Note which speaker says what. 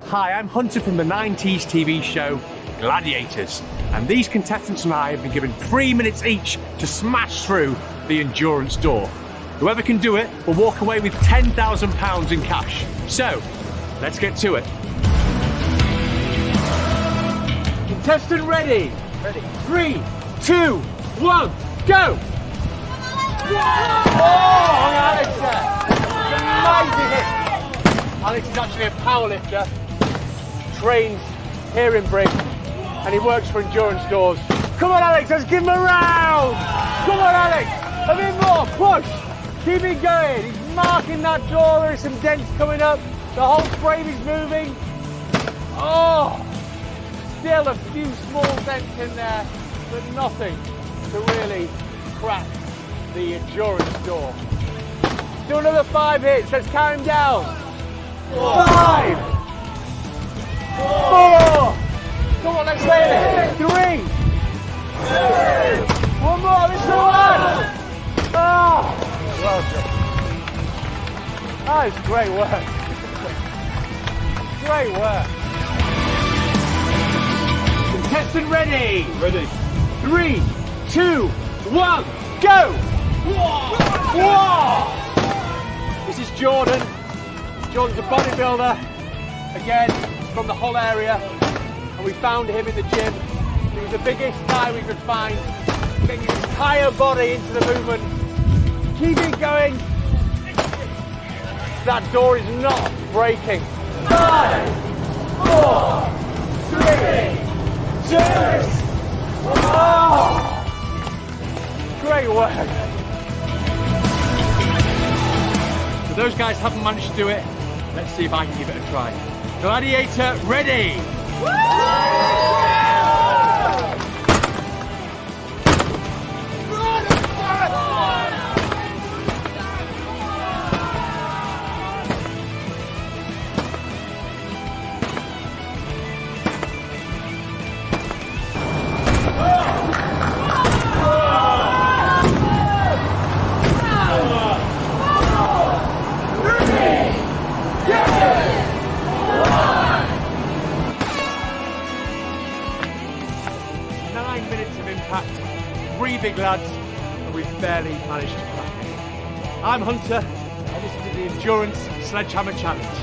Speaker 1: Hi, I'm Hunter from the 90s TV show Gladiators, and these contestants and I have been given 3 minutes each to smash through the endurance door. Whoever can do it will walk away with £10,000 in cash. So, let's get to it. Contestant ready? Ready. 3, 2, 1, go! Oh, Alex there. Amazing hit. Alex is actually a powerlifter, trains here in Bristol, and he works for Endurance Doors. Come on, Alex, let's give him a round. Come on, Alex, a bit more, push. Keep it going. He's marking that door. There's some dents coming up. The whole frame is moving. Oh, still a few small dents in there, but nothing to really crack the endurance door. Do another 5 hits. Let's count him down. 5, 4. Come on, let's say it. 3, 2. One more. This is the one. Oh, well done. That is great work. Great work. Contestant ready. Ready. 3, 2, 1, go. Whoa. This is Jordan. Jordan's a bodybuilder, again from the Hull area, and we found him in the gym. He was the biggest guy we could find, getting his entire body into the movement. Keep it going. That door is not breaking. 5, 4, 3, 2. Oh, great work. So those guys haven't managed to do it. Let's see if I can give it a try. Gladiator, ready! Impact, 3 big lads, and we've barely managed to crack it. I'm Hunter, and this is the Endurance Sledgehammer Challenge.